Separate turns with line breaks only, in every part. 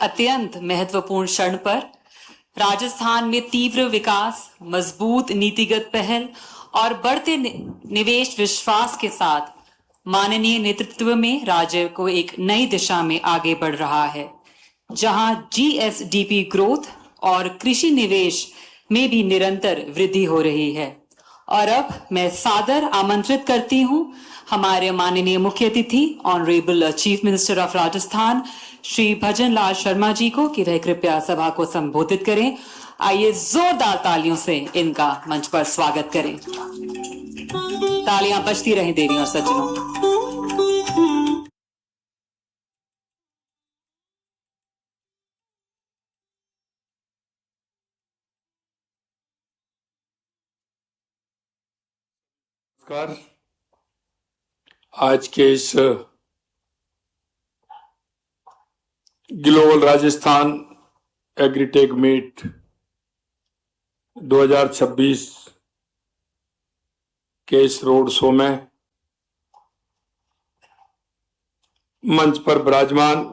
अत्यंत महत्वपूर्ण क्षण पर राजस्थान में तीव्र विकास, मजबूत नीतिगत पहल और बढ़ते निवेश विश्वास के साथ माननीय नेतृत्व में राज्य को एक नई दिशा में आगे बढ़ रहा है, जहां जीएसडीपी ग्रोथ और कृषि निवेश में भी निरंतर वृद्धि हो रही है। और अब मैं सादर आमंत्रित करती हूं हमारे माननीय मुख्य अतिथि honourable chief minister of Rajasthan Shri Bhajan Lal Sharma ji को कि वह कृपया सभा को संबोधित करें। आइए जोरदार तालियों से इनका मंच पर स्वागत करें। तालियां बजती रहें देवी और सज्जनों।
आज के इस ग्लोबल राजस्थान एग्रीटेक मीट 2026 के इस रोड शो में मंच पर विराजमान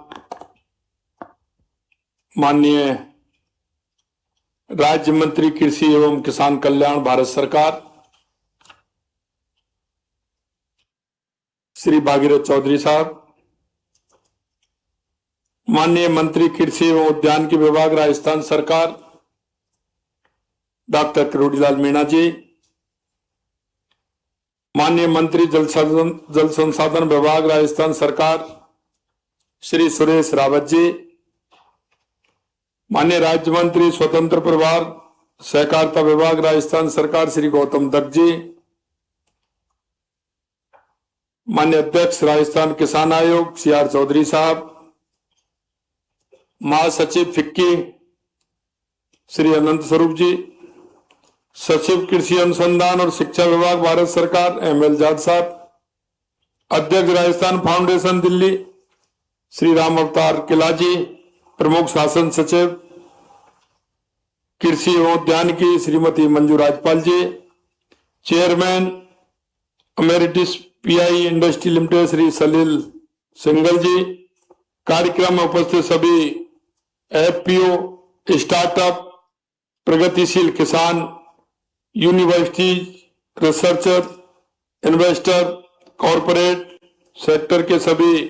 माननीय राज्य मंत्री कृषि एवं किसान कल्याण भारत सरकार श्री भागीरथ चौधरी साहब, माननीय मंत्री कृषि एवं उद्यान की विभाग राजस्थान सरकार डॉक्टर किरोड़ीलाल मीणा जी, माननीय मंत्री जल संसाधन विभाग राजस्थान सरकार श्री सुरेश रावत जी, माननीय राज्य मंत्री स्वतंत्र प्रभार सहकारिता विभाग राजस्थान सरकार श्री गौतम दत्त जी, माननीय अध्यक्ष राजस्थान किसान आयोग सीआर चौधरी साहब, महासचिव फिक्की श्री अनंत स्वरूप जी, सचिव कृषि अनुसंधान और शिक्षा विभाग भारत सरकार एमएल जाट साहब, अध्यक्ष राजस्थान फाउंडेशन दिल्ली श्री राम अवतार किला जी, प्रमुख शासन सचिव कृषि एवं उद्यान की Shrimati Manju Rajpal ji, chairman emeritus PI industry limited Shri Salil Singhal ji, कार्यक्रम में उपस्थित सभी एफपीओ, स्टार्टअप, प्रगतिशील किसान, university, researcher, investor, corporate sector के सभी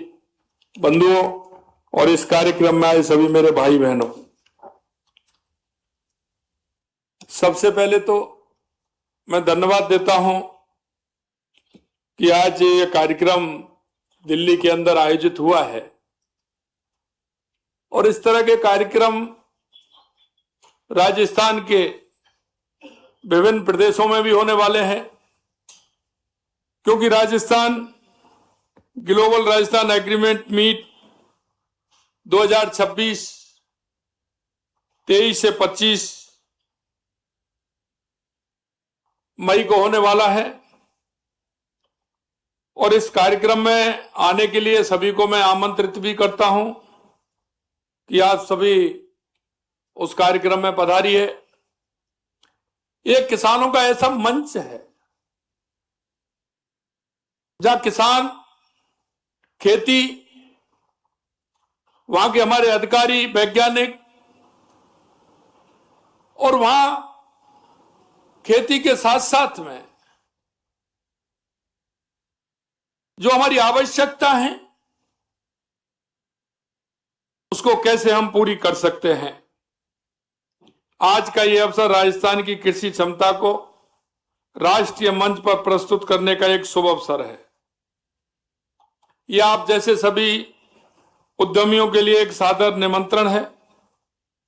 बंधुओं और इस कार्यक्रम में आए सभी मेरे भाई बहनों, सबसे पहले तो मैं धन्यवाद देता हूं कि आज ये कार्यक्रम दिल्ली के अंदर आयोजित हुआ है और इस तरह के कार्यक्रम राजस्थान के विभिन्न प्रदेशों में भी होने वाले हैं, क्योंकि Rajasthan global Rajasthan agreement meet 2026 23 से 25 मई को होने वाला है और इस कार्यक्रम में आने के लिए सभी को मैं आमंत्रित भी करता हूं कि आप सभी उस कार्यक्रम में पधारिए। ये किसानों का ऐसा मंच है जहां किसान, खेती, वहां के हमारे अधिकारी, वैज्ञानिक और वहां खेती के साथ साथ में जो हमारी आवश्यकता है उसको कैसे हम पूरी कर सकते हैं। आज का यह अवसर राजस्थान की कृषि क्षमता को राष्ट्रीय मंच पर प्रस्तुत करने का एक शुभ अवसर है। यह आप जैसे सभी उद्यमियों के लिए एक सादर निमंत्रण है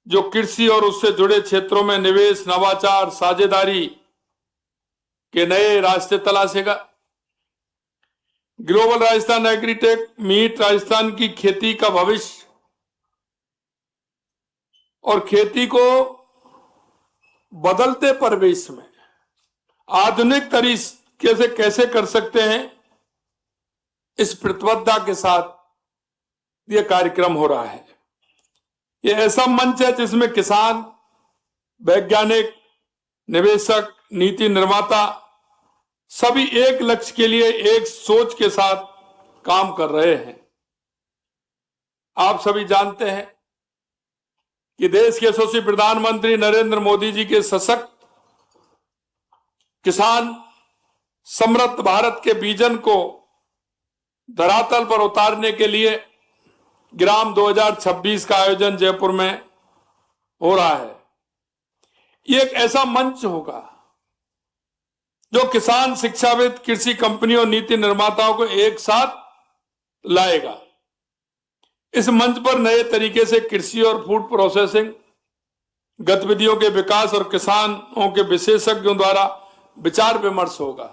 जो कृषि और उससे जुड़े क्षेत्रों में निवेश, नवाचार, साझेदारी के नए रास्ते तलाशेगा। Global Rajasthan agritech meet Rajasthan की खेती का भविष्य और खेती को बदलते परिवेश में आधुनिक तरीके से कैसे कर सकते हैं, इस प्रतिबद्धता के साथ यह कार्यक्रम हो रहा है। यह ऐसा मंच है जिसमें किसान, वैज्ञानिक, निवेशक, नीति निर्माता सभी एक लक्ष्य के लिए एक सोच के साथ काम कर रहे हैं। आप सभी जानते हैं कि देश के यशस्वी प्रधानमंत्री नरेंद्र मोदी जी के सशक्त किसान समृद्ध भारत के विजन को धरातल पर उतारने के लिए ग्राम 2026 का आयोजन जयपुर में हो रहा है। ये एक ऐसा मंच होगा जो किसान, शिक्षाविद, कृषि कंपनियों, नीति निर्माताओं को एक साथ लाएगा। इस मंच पर नए तरीके से कृषि और फूड प्रोसेसिंग गतिविधियों के विकास और किसानों के विशेषज्ञों द्वारा विचार विमर्श होगा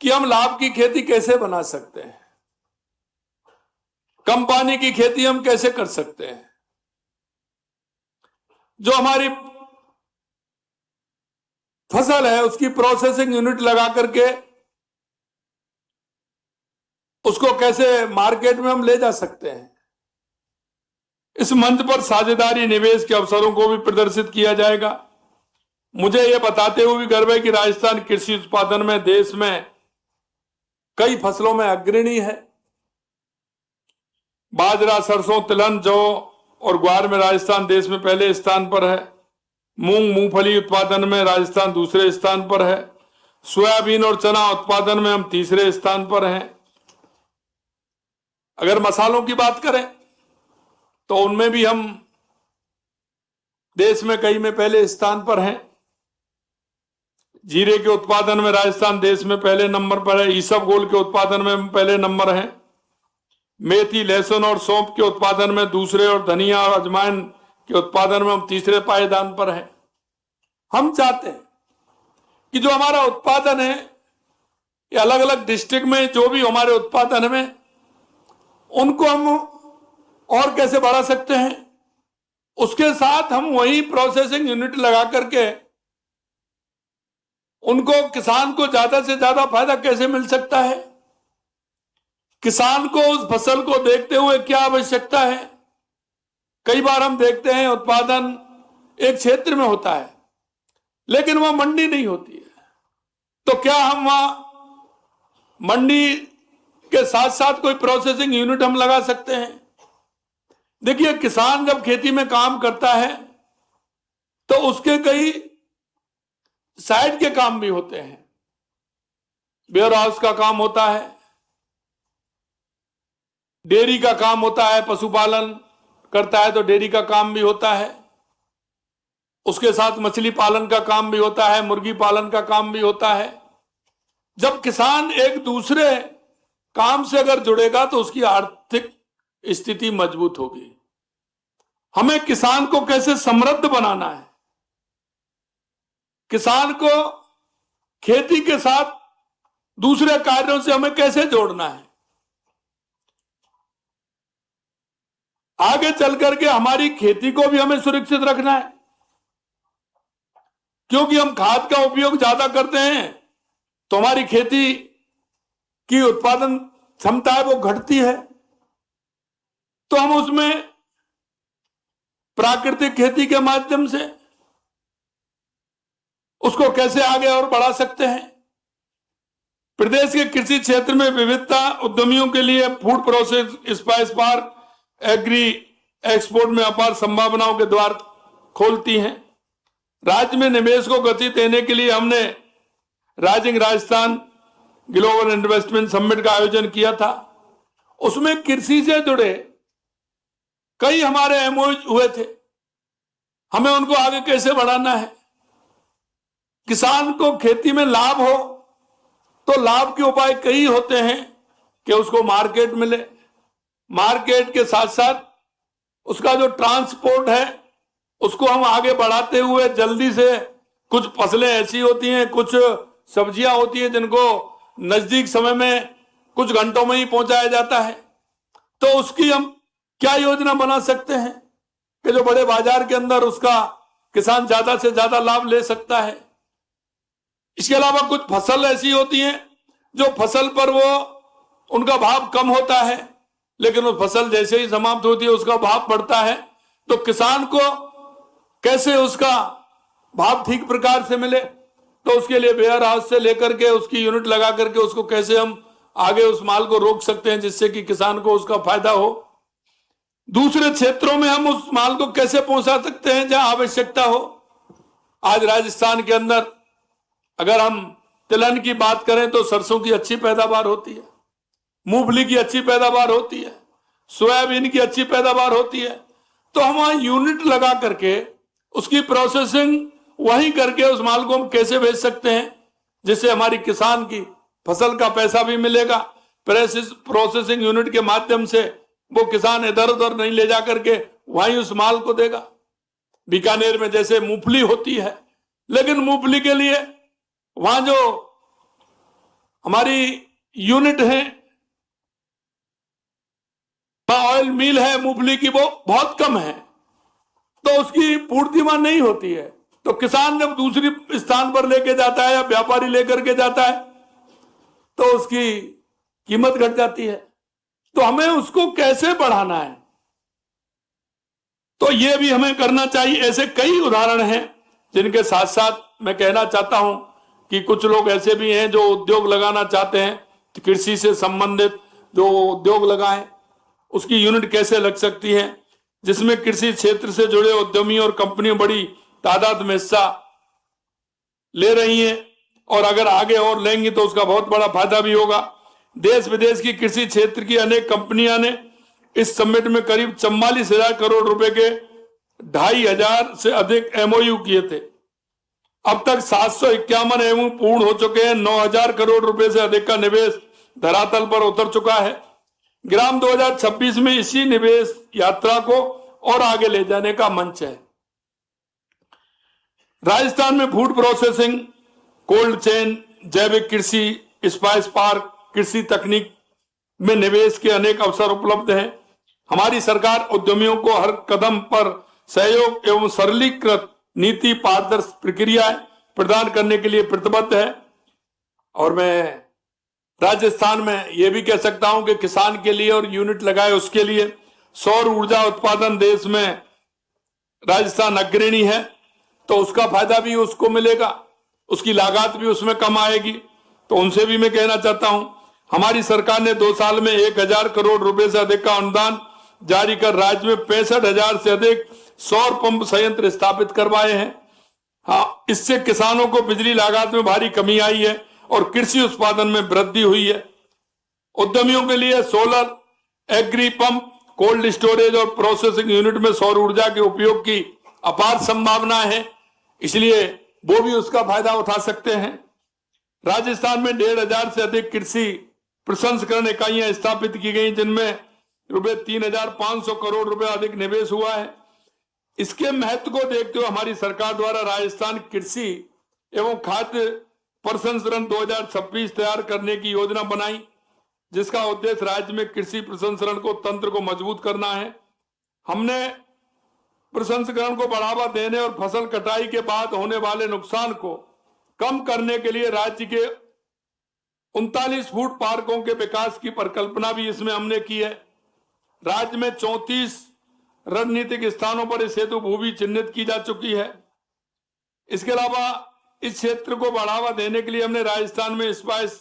कि हम लाभ की खेती कैसे बना सकते हैं, कम पानी की खेती हम कैसे कर सकते हैं, जो हमारी फसल है उसकी प्रोसेसिंग यूनिट लगा करके उसको कैसे मार्केट में हम ले जा सकते हैं। इस मंच पर साझेदारी निवेश के अवसरों को भी प्रदर्शित किया जाएगा। मुझे यह बताते हुए भी गर्व है कि राजस्थान कृषि उत्पादन में देश में कई फसलों में अग्रणी है। बाजरा, सरसों, तिलहन, जौ और ग्वार में राजस्थान देश में पहले स्थान पर है। मूंग, मूंगफली उत्पादन में राजस्थान दूसरे स्थान पर है। सोयाबीन और चना उत्पादन में हम तीसरे स्थान पर हैं। अगर मसालों की बात करें तो उनमें भी हम देश में कई में पहले स्थान पर हैं। जीरे के उत्पादन में राजस्थान देश में पहले नंबर पर है। ईसबगोल के उत्पादन में हम पहले नंबर हैं। मेथी, लहसुन और सौंफ के उत्पादन में दूसरे और धनिया और अजवाइन के उत्पादन में हम तीसरे पायदान पर हैं। हम चाहते हैं कि जो हमारा उत्पादन है ये अलग अलग डिस्ट्रिक्ट में जो भी हमारे उत्पादन में उनको हम और कैसे बढ़ा सकते हैं, उसके साथ हम वही प्रोसेसिंग यूनिट लगा करके उनको किसान को ज्यादा से ज्यादा फायदा कैसे मिल सकता है, किसान को उस फसल को देखते हुए क्या आवश्यकता है। कई बार हम देखते हैं उत्पादन एक क्षेत्र में होता है लेकिन वह मंडी नहीं होती है, तो क्या हम वहां मंडी के साथ साथ कोई प्रोसेसिंग यूनिट हम लगा सकते हैं। देखिए, किसान जब खेती में काम करता है तो उसके कई साइड के काम भी होते हैं। वेयर हाउस का काम होता है, डेयरी का काम होता है, पशुपालन करता है तो डेयरी का काम भी होता है, उसके साथ मछली पालन का काम भी होता है, मुर्गी पालन का काम भी होता है। जब किसान एक दूसरे काम से अगर जुड़ेगा तो उसकी आर्थिक स्थिति मजबूत होगी। हमें किसान को कैसे समृद्ध बनाना है, किसान को खेती के साथ दूसरे कार्यों से हमें कैसे जोड़ना है, आगे चल करके हमारी खेती को भी हमें सुरक्षित रखना है। क्योंकि हम खाद का उपयोग ज्यादा करते हैं तो हमारी खेती की उत्पादन क्षमता है वो घटती है, तो हम उसमें प्राकृतिक खेती के माध्यम से उसको कैसे आगे और बढ़ा सकते हैं। प्रदेश के कृषि क्षेत्र में विविधता उद्यमियों के लिए food process, spice park, agree export में अपार संभावनाओं के द्वार खोलती हैं। राज्य में निवेश को गति देने के लिए हमने rising Rajasthan global investment summit का आयोजन किया था। उसमें कृषि से जुड़े कई हमारे एमओयू हुए थे। हमें उनको आगे कैसे बढ़ाना है। किसान को खेती में लाभ हो तो लाभ के उपाय कई होते हैं कि उसको मार्केट मिले, मार्केट के साथ साथ उसका जो ट्रांसपोर्ट है उसको हम आगे बढ़ाते हुए जल्दी से, कुछ फसलें ऐसी होती हैं, कुछ सब्जियां होती हैं जिनको नजदीक समय में कुछ घंटों में ही पहुंचाया जाता है, तो उसकी हम क्या योजना बना सकते हैं कि जो बड़े बाजार के अंदर उसका किसान ज्यादा से ज्यादा लाभ ले सकता है। इसके अलावा कुछ फसल ऐसी होती हैं जो फसल पर वो उनका भाव कम होता है लेकिन वो फसल जैसे ही समाप्त होती है उसका भाव बढ़ता है, तो किसान को कैसे उसका भाव ठीक प्रकार से मिले, तो उसके लिए वेयर हाउस से लेकर के उसकी यूनिट लगा करके उसको कैसे हम आगे उस माल को रोक सकते हैं जिससे कि किसान को उसका फायदा हो। दूसरे क्षेत्रों में हम उस माल को कैसे पहुंचा सकते हैं जहां आवश्यकता हो। आज राजस्थान के अंदर अगर हम तिलहन की बात करें तो सरसों की अच्छी पैदावार होती है, मूंगफली की अच्छी पैदावार होती है, सोयाबीन की अच्छी पैदावार होती है। तो हम वहां यूनिट लगा करके उसकी प्रोसेसिंग वहीं करके उस माल को हम कैसे बेच सकते हैं जिससे हमारी किसान की फसल का पैसा भी मिलेगा। प्रोसेसिंग यूनिट के माध्यम से वो किसान इधर उधर नहीं ले जा करके वहीं उस माल को देगा। बीकानेर में जैसे मूंगफली होती है, लेकिन मूंगफली के लिए वहां जो हमारी यूनिट है, ऑयल मिल है मूंगफली की, वो बहुत कम है, तो उसकी पूर्ति वहां नहीं होती है। तो किसान जब दूसरी स्थान पर लेके जाता है या व्यापारी लेकर के जाता है तो उसकी कीमत घट जाती है। तो हमें उसको कैसे बढ़ाना है, तो ये भी हमें करना चाहिए। ऐसे कई उदाहरण हैं जिनके साथ साथ मैं कहना चाहता हूं कि कुछ लोग ऐसे भी हैं जो उद्योग लगाना चाहते हैं, तो कृषि से संबंधित जो उद्योग लगाएं, उसकी यूनिट कैसे लग सकती है जिसमें कृषि क्षेत्र से जुड़े उद्यमी और कंपनी बड़ी तादाद में हिस्सा ले रही हैं, और अगर आगे और लेंगी तो उसका बहुत बड़ा फायदा भी होगा। देश विदेश की कृषि क्षेत्र की अनेक कंपनियां ने इस समिट में करीब 44,000 करोड़ रुपए के 2,500 से अधिक एमओयू किए थे। अब तक 751 एमओयू पूर्ण हो चुके हैं। 9,000 करोड़ रुपए से अधिक का निवेश धरातल पर उतर चुका है। ग्राम 2026 में इसी निवेश यात्रा को और आगे ले जाने का मंच है। राजस्थान में फूड प्रोसेसिंग, कोल्ड चेन, जैविक कृषि, स्पाइस पार्क, कृषि तकनीक में निवेश के अनेक अवसर उपलब्ध हैं। हमारी सरकार उद्यमियों को हर कदम पर सहयोग एवं सरलीकृत नीति, पारदर्शी प्रक्रियाएं प्रदान करने के लिए प्रतिबद्ध है। और मैं राजस्थान में यह भी कह सकता हूं कि किसान के लिए और यूनिट लगाए उसके लिए सौर ऊर्जा उत्पादन देश में राजस्थान अग्रणी है, तो उसका फायदा भी उसको मिलेगा, उसकी लागत भी उसमें कम आएगी। तो उनसे भी मैं कहना चाहता हूं, हमारी सरकार ने 2 साल में 1,000 करोड़ रुपए से अधिक का अनुदान जारी कर राज्य में 65,000 से अधिक सौर पंप संयंत्र स्थापित करवाए हैं। हाँ, इससे किसानों को बिजली लागत में भारी कमी आई है और कृषि उत्पादन में वृद्धि हुई है। उद्यमियों के लिए solar, agri pump, cold storage और प्रोसेसिंग यूनिट में सौर ऊर्जा के उपयोग की अपार संभावना है, इसलिए वो भी उसका फायदा उठा सकते हैं। राजस्थान में 1,500 से अधिक कृषि प्रसंस्करण इकाइयां स्थापित की गई, जिनमें रुपए 3,500 करोड़ रुपए अधिक निवेश हुआ है। इसके महत्व को देखते हुए हमारी सरकार द्वारा राजस्थान कृषि एवं खाद्य प्रसंस्करण 2026 तैयार करने की योजना बनाई, जिसका उद्देश्य राज्य में कृषि प्रसंस्करण को तंत्र को मजबूत करना है। हमने प्रसंस्करण को बढ़ावा देने और फसल कटाई के बाद होने वाले नुकसान को कम करने के लिए राज्य के 39 फूड पार्कों के विकास की परिकल्पना भी इसमें हमने की है। राज्य में 34 रणनीतिक स्थानों पर इस हेतु भूमि चिन्हित की जा चुकी है। इसके अलावा इस क्षेत्र को बढ़ावा देने के लिए हमने राजस्थान में स्पाइस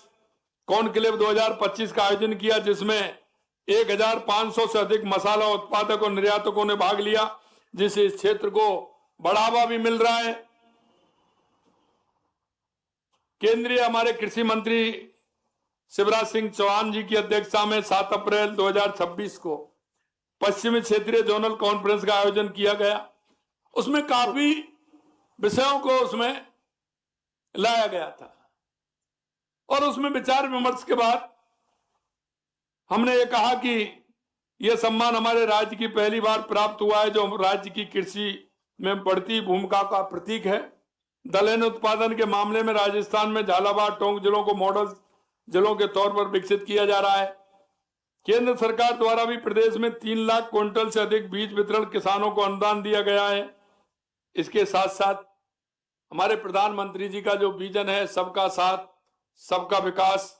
कॉन्क्लेव 2025 का आयोजन किया, जिसमें 1,500 से अधिक मसाला उत्पादक और निर्यातकों ने भाग लिया, जिससे इस क्षेत्र को बढ़ावा भी मिल रहा है। केंद्रीय हमारे कृषि मंत्री शिवराज सिंह चौहान जी की अध्यक्षता में 7 अप्रैल 2026 को पश्चिमी क्षेत्रीय जोनल कॉन्फ्रेंस का आयोजन किया गया। उसमें काफी विषयों को उसमें लाया गया था और उसमें विचार विमर्श के बाद हमने ये कहा कि यह सम्मान हमारे राज्य की पहली बार प्राप्त हुआ है, जो राज्य की कृषि में बढ़ती भूमिका का प्रतीक है। दलहन उत्पादन के मामले में राजस्थान में झालावाड़, टोंक जिलों को मॉडल जिलों के तौर पर विकसित किया जा रहा है। केंद्र सरकार द्वारा भी प्रदेश में 3 लाख क्विंटल से अधिक बीज वितरण किसानों को अनुदान दिया गया है। इसके साथ साथ हमारे प्रधानमंत्री जी का जो विजन है, सबका साथ सबका विकास,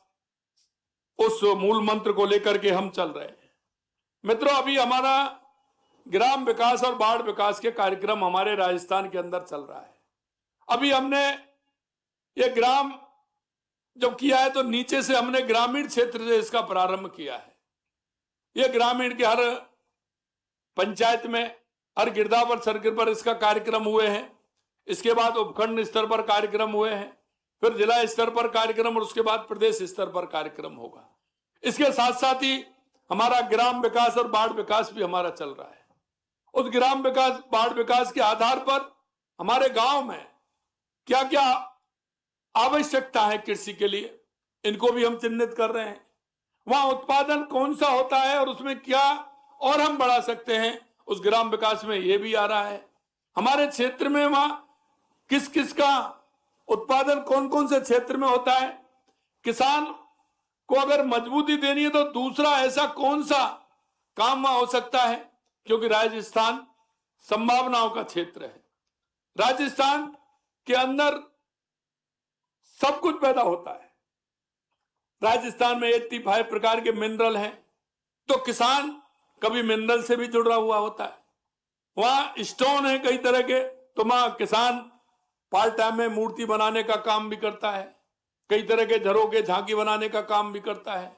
उस मूल मंत्र को लेकर के हम चल रहे हैं। मित्रों, अभी हमारा ग्राम विकास और बाढ़ विकास के कार्यक्रम हमारे राजस्थान के अंदर चल रहा है। अभी हमने ये ग्राम जब किया है तो नीचे से हमने ग्रामीण क्षेत्र से इसका प्रारंभ किया है। ये ग्रामीण के हर पंचायत में हर गिरदावर सर्किल पर इसका कार्यक्रम हुए हैं। इसके बाद उपखंड स्तर पर कार्यक्रम हुए हैं, फिर जिला स्तर पर कार्यक्रम और उसके बाद प्रदेश स्तर पर कार्यक्रम होगा। इसके साथ साथ ही हमारा ग्राम विकास और बाढ़ विकास भी हमारा चल रहा है। उस ग्राम विकास बाढ़ विकास के आधार पर हमारे गांव में क्या क्या आवश्यकता है कृषि के लिए, इनको भी हम चिन्हित कर रहे हैं। वहां उत्पादन कौन सा होता है और उसमें क्या और हम बढ़ा सकते हैं, उस ग्राम विकास में ये भी आ रहा है। हमारे क्षेत्र में वहां किस किस का उत्पादन कौन कौन से क्षेत्र में होता है, किसान को अगर मजबूती देनी है तो दूसरा ऐसा कौन सा काम वहां हो सकता है, क्योंकि राजस्थान संभावनाओं का क्षेत्र है। राजस्थान के अंदर सब कुछ पैदा होता है। राजस्थान में 85 प्रकार के मिनरल हैं, तो किसान कभी मिनरल से भी जुड़ा हुआ होता है। वहां स्टोन है कई तरह के, तो वहां किसान पार्ट टाइम में मूर्ति बनाने का काम भी करता है, कई तरह के झरोके झांकी बनाने का काम भी करता है।